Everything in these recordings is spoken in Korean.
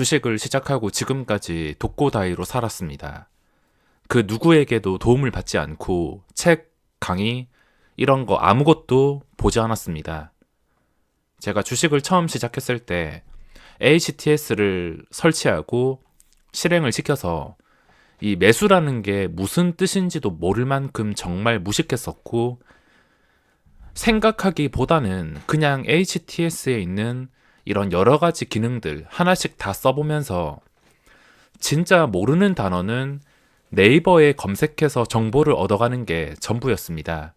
주식을 시작하고 지금까지 독고다이로 살았습니다. 그 누구에게도 도움을 받지 않고 책, 강의, 이런 거 아무것도 보지 않았습니다. 제가 주식을 처음 시작했을 때 HTS를 설치하고 실행을 시켜서 이 매수라는 게 무슨 뜻인지도 모를 만큼 정말 무식했었고, 생각하기보다는 그냥 HTS에 있는 이런 여러 가지 기능들 하나씩 다 써보면서 진짜 모르는 단어는 네이버에 검색해서 정보를 얻어가는 게 전부였습니다.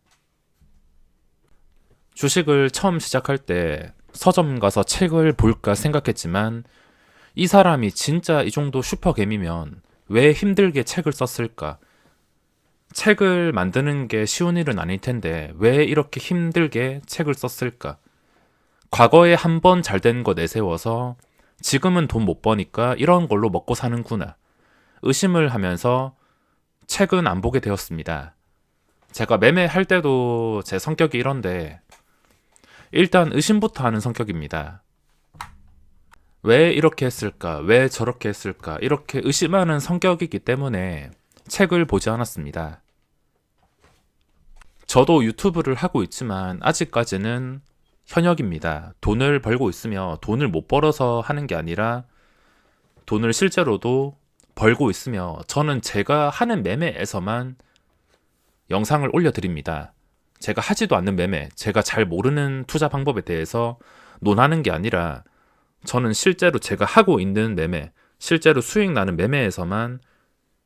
주식을 처음 시작할 때 서점 가서 책을 볼까 생각했지만, 이 사람이 진짜 이 정도 슈퍼개미면 왜 힘들게 책을 썼을까? 책을 만드는 게 쉬운 일은 아닐 텐데 왜 이렇게 힘들게 책을 썼을까? 과거에 한 번 잘 된 거 내세워서 지금은 돈 못 버니까 이런 걸로 먹고 사는구나 의심을 하면서 책은 안 보게 되었습니다. 제가 매매할 때도 제 성격이 이런데 일단 의심부터 하는 성격입니다. 왜 이렇게 했을까? 왜 저렇게 했을까? 이렇게 의심하는 성격이기 때문에 책을 보지 않았습니다. 저도 유튜브를 하고 있지만 아직까지는 현역입니다. 돈을 벌고 있으며 돈을 못 벌어서 하는 게 아니라 돈을 실제로도 벌고 있으며 저는 제가 하는 매매에서만 영상을 올려드립니다. 제가 하지도 않는 매매, 제가 잘 모르는 투자 방법에 대해서 논하는 게 아니라 저는 실제로 제가 하고 있는 매매, 실제로 수익 나는 매매에서만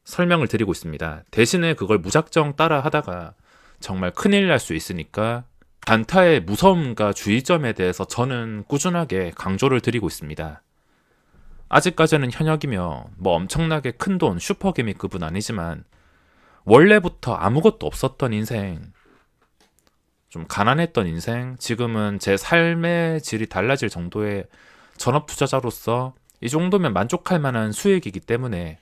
설명을 드리고 있습니다. 대신에 그걸 무작정 따라 하다가 정말 큰일 날 수 있으니까 단타의 무서움과 주의점에 대해서 저는 꾸준하게 강조를 드리고 있습니다. 아직까지는 현역이며 뭐 엄청나게 큰 돈, 슈퍼개미급은 아니지만 원래부터 아무것도 없었던 인생, 좀 가난했던 인생, 지금은 제 삶의 질이 달라질 정도의 전업투자자로서 이 정도면 만족할 만한 수익이기 때문에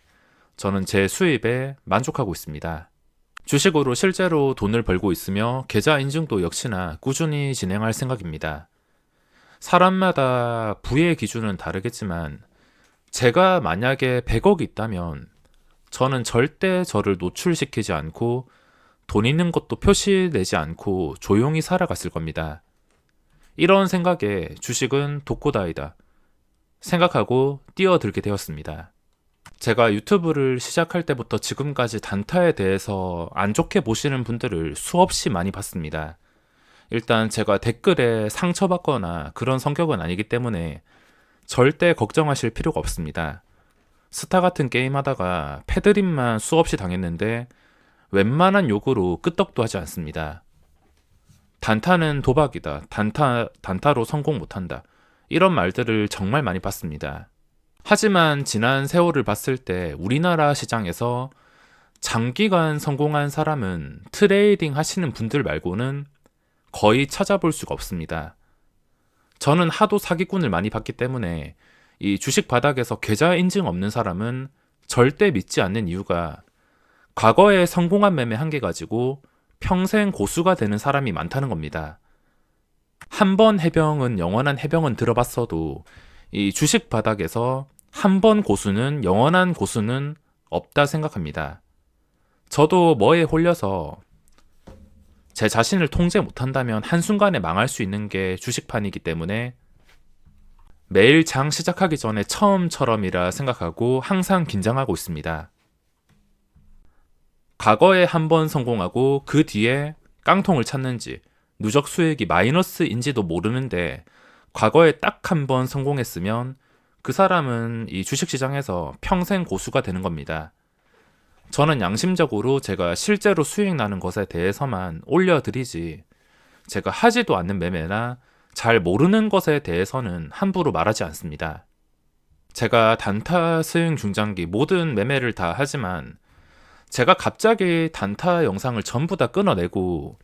저는 제 수입에 만족하고 있습니다. 주식으로 실제로 돈을 벌고 있으며 계좌 인증도 역시나 꾸준히 진행할 생각입니다. 사람마다 부의 기준은 다르겠지만 제가 만약에 100억이 있다면 저는 절대 저를 노출시키지 않고 돈 있는 것도 표시내지 않고 조용히 살아갔을 겁니다. 이런 생각에 주식은 독고다이다 생각하고 뛰어들게 되었습니다. 제가 유튜브를 시작할 때부터 지금까지 단타에 대해서 안 좋게 보시는 분들을 수없이 많이 봤습니다. 일단 제가 댓글에 상처받거나 그런 성격은 아니기 때문에 절대 걱정하실 필요가 없습니다. 스타 같은 게임 하다가 패드립만 수없이 당했는데 웬만한 욕으로 끄떡도 하지 않습니다. 단타는 도박이다. 단타로 성공 못한다. 이런 말들을 정말 많이 봤습니다. 하지만 지난 세월을 봤을 때 우리나라 시장에서 장기간 성공한 사람은 트레이딩 하시는 분들 말고는 거의 찾아볼 수가 없습니다. 저는 하도 사기꾼을 많이 봤기 때문에 이 주식 바닥에서 계좌 인증 없는 사람은 절대 믿지 않는 이유가 과거에 성공한 매매 한 개 가지고 평생 고수가 되는 사람이 많다는 겁니다. 한 번 해병은 영원한 해병은 들어봤어도 이 주식 바닥에서 한 번 고수는 영원한 고수는 없다 생각합니다. 저도 뭐에 홀려서 제 자신을 통제 못한다면 한순간에 망할 수 있는 게 주식판이기 때문에 매일 장 시작하기 전에 처음처럼이라 생각하고 항상 긴장하고 있습니다. 과거에 한 번 성공하고 그 뒤에 깡통을 찾는지 누적 수익이 마이너스인지도 모르는데 과거에 딱 한 번 성공했으면 그 사람은 이 주식시장에서 평생 고수가 되는 겁니다. 저는 양심적으로 제가 실제로 수익 나는 것에 대해서만 올려드리지 제가 하지도 않는 매매나 잘 모르는 것에 대해서는 함부로 말하지 않습니다. 제가 단타, 스윙, 중장기 모든 매매를 다 하지만 제가 갑자기 단타 영상을 전부 다 끊어내고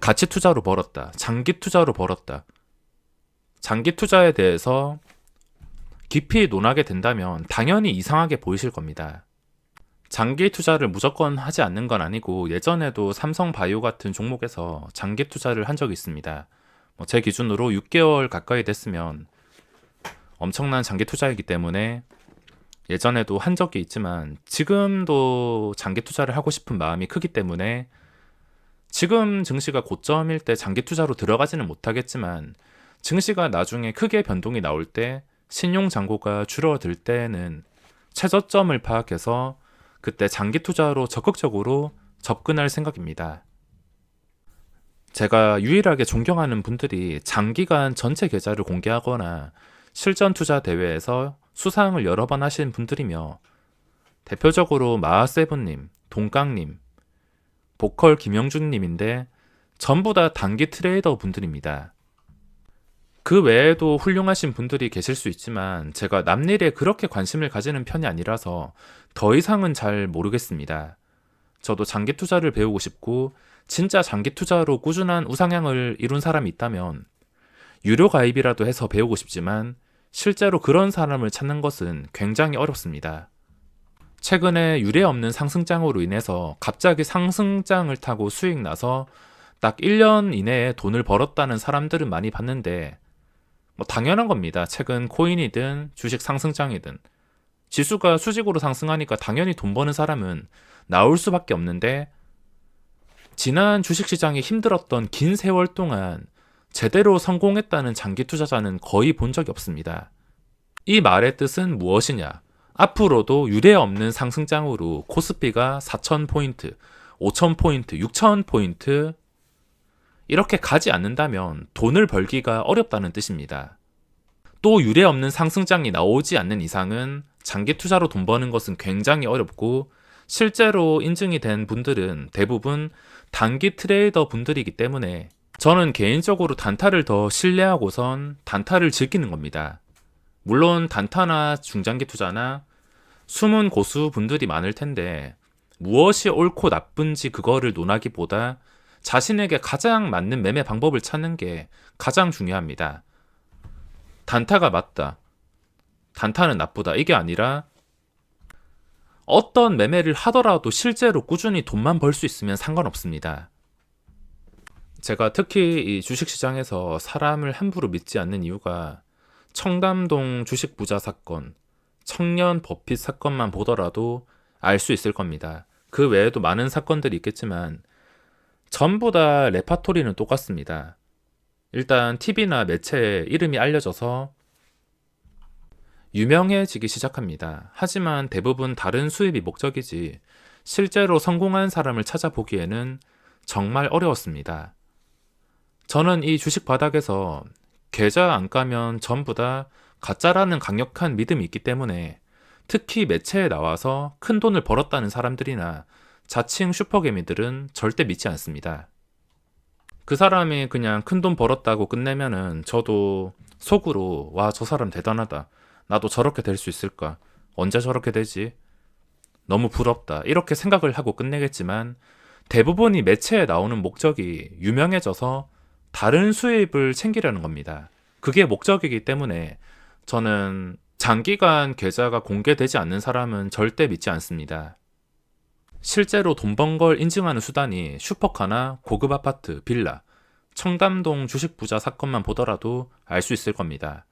가치 투자로 벌었다, 장기 투자로 벌었다, 장기 투자에 대해서 깊이 논하게 된다면 당연히 이상하게 보이실 겁니다. 장기 투자를 무조건 하지 않는 건 아니고 예전에도 삼성바이오 같은 종목에서 장기 투자를 한 적이 있습니다. 제 기준으로 6개월 가까이 됐으면 엄청난 장기 투자이기 때문에 예전에도 한 적이 있지만 지금도 장기 투자를 하고 싶은 마음이 크기 때문에 지금 증시가 고점일 때 장기 투자로 들어가지는 못하겠지만 증시가 나중에 크게 변동이 나올 때 신용 잔고가 줄어들 때는 최저점을 파악해서 그때 장기 투자로 적극적으로 접근할 생각입니다. 제가 유일하게 존경하는 분들이 장기간 전체 계좌를 공개하거나 실전 투자 대회에서 수상을 여러 번 하신 분들이며 대표적으로 마하세븐님, 동깡님, 보컬 김영준님인데 전부 다 단기 트레이더 분들입니다. 그 외에도 훌륭하신 분들이 계실 수 있지만 제가 남일에 그렇게 관심을 가지는 편이 아니라서 더 이상은 잘 모르겠습니다. 저도 장기 투자를 배우고 싶고 진짜 장기 투자로 꾸준한 우상향을 이룬 사람이 있다면 유료 가입이라도 해서 배우고 싶지만 실제로 그런 사람을 찾는 것은 굉장히 어렵습니다. 최근에 유례 없는 상승장으로 인해서 갑자기 상승장을 타고 수익 나서 딱 1년 이내에 돈을 벌었다는 사람들은 많이 봤는데 당연한 겁니다. 최근 코인이든 주식 상승장이든 지수가 수직으로 상승하니까 당연히 돈 버는 사람은 나올 수밖에 없는데 지난 주식시장이 힘들었던 긴 세월 동안 제대로 성공했다는 장기 투자자는 거의 본 적이 없습니다. 이 말의 뜻은 무엇이냐? 앞으로도 유례 없는 상승장으로 코스피가 4,000포인트, 5,000포인트, 6,000포인트 이렇게 가지 않는다면 돈을 벌기가 어렵다는 뜻입니다. 또 유례 없는 상승장이 나오지 않는 이상은 장기 투자로 돈 버는 것은 굉장히 어렵고 실제로 인증이 된 분들은 대부분 단기 트레이더 분들이기 때문에 저는 개인적으로 단타를 더 신뢰하고선 단타를 즐기는 겁니다. 물론 단타나 중장기 투자나 숨은 고수 분들이 많을 텐데 무엇이 옳고 나쁜지 그거를 논하기보다 자신에게 가장 맞는 매매 방법을 찾는 게 가장 중요합니다. 단타가 맞다, 단타는 나쁘다 이게 아니라 어떤 매매를 하더라도 실제로 꾸준히 돈만 벌 수 있으면 상관없습니다. 제가 특히 이 주식시장에서 사람을 함부로 믿지 않는 이유가 청담동 주식 부자 사건, 청년 버핏 사건만 보더라도 알 수 있을 겁니다. 그 외에도 많은 사건들이 있겠지만 전부 다 레파토리는 똑같습니다. 일단 TV나 매체에 이름이 알려져서 유명해지기 시작합니다. 하지만 대부분 다른 수입이 목적이지 실제로 성공한 사람을 찾아보기에는 정말 어려웠습니다. 저는 이 주식 바닥에서 계좌 안 까면 전부 다 가짜라는 강력한 믿음이 있기 때문에 특히 매체에 나와서 큰 돈을 벌었다는 사람들이나 자칭 슈퍼개미들은 절대 믿지 않습니다. 그 사람이 그냥 큰 돈 벌었다고 끝내면은 저도 속으로 와, 저 사람 대단하다. 나도 저렇게 될 수 있을까? 언제 저렇게 되지? 너무 부럽다. 이렇게 생각을 하고 끝내겠지만 대부분이 매체에 나오는 목적이 유명해져서 다른 수입을 챙기려는 겁니다. 그게 목적이기 때문에 저는 장기간 계좌가 공개되지 않는 사람은 절대 믿지 않습니다. 실제로 돈 번 걸 인증하는 수단이 슈퍼카나 고급 아파트, 빌라, 청담동 주식 부자 사건만 보더라도 알 수 있을 겁니다.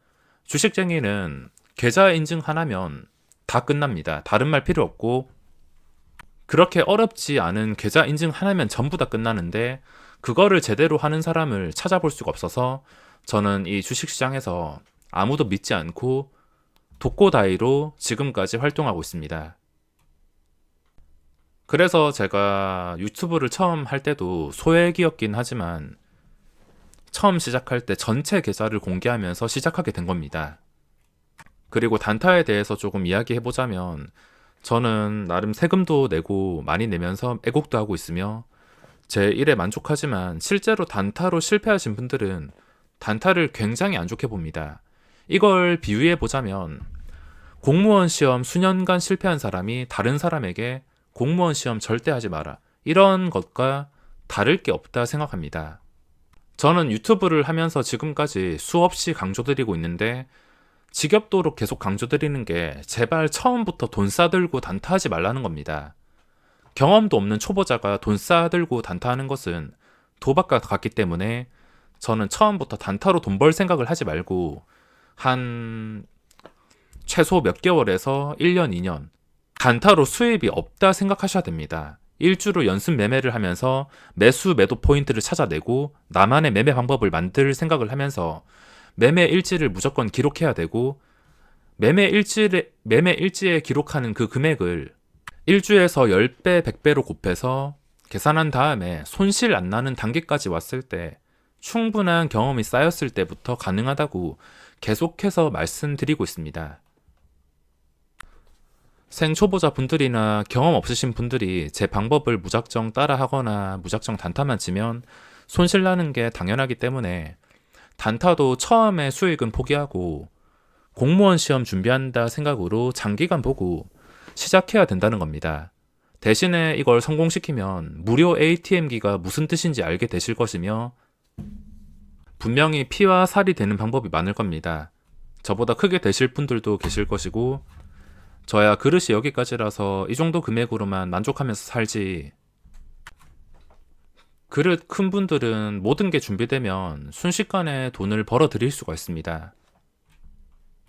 주식쟁이는 계좌 인증 하나면 다 끝납니다. 다른 말 필요 없고 그렇게 어렵지 않은 계좌 인증 하나면 전부 다 끝나는데 그거를 제대로 하는 사람을 찾아볼 수가 없어서 저는 이 주식시장에서 아무도 믿지 않고 독고다이로 지금까지 활동하고 있습니다. 그래서 제가 유튜브를 처음 할 때도 소액이었긴 하지만 처음 시작할 때 전체 계좌를 공개하면서 시작하게 된 겁니다. 그리고 단타에 대해서 조금 이야기해보자면 저는 나름 세금도 내고 많이 내면서 애국도 하고 있으며 제 일에 만족하지만 실제로 단타로 실패하신 분들은 단타를 굉장히 안 좋게 봅니다. 이걸 비유해보자면 공무원 시험 수년간 실패한 사람이 다른 사람에게 공무원 시험 절대 하지 마라, 이런 것과 다를 게 없다 생각합니다. 저는 유튜브를 하면서 지금까지 수없이 강조드리고 있는데 지겹도록 계속 강조드리는 게 제발 처음부터 돈 싸들고 단타하지 말라는 겁니다. 경험도 없는 초보자가 돈 싸들고 단타하는 것은 도박과 같기 때문에 저는 처음부터 단타로 돈 벌 생각을 하지 말고 한 최소 몇 개월에서 1년, 2년. 단타로 수입이 없다 생각하셔야 됩니다. 일주로 연습 매매를 하면서 매수 매도 포인트를 찾아내고 나만의 매매 방법을 만들 생각을 하면서 매매 일지를 무조건 기록해야 되고 매매 일지에 기록하는 그 금액을 일주에서 10배, 100배로 곱해서 계산한 다음에 손실 안 나는 단계까지 왔을 때 충분한 경험이 쌓였을 때부터 가능하다고 계속해서 말씀드리고 있습니다. 생초보자 분들이나 경험 없으신 분들이 제 방법을 무작정 따라하거나 무작정 단타만 치면 손실 나는 게 당연하기 때문에 단타도 처음에 수익은 포기하고 공무원 시험 준비한다 생각으로 장기간 보고 시작해야 된다는 겁니다. 대신에 이걸 성공시키면 무료 ATM기가 무슨 뜻인지 알게 되실 것이며 분명히 피와 살이 되는 방법이 많을 겁니다. 저보다 크게 되실 분들도 계실 것이고 저야 그릇이 여기까지라서 이 정도 금액으로만 만족하면서 살지. 그릇 큰 분들은 모든 게 준비되면 순식간에 돈을 벌어 들일 수가 있습니다.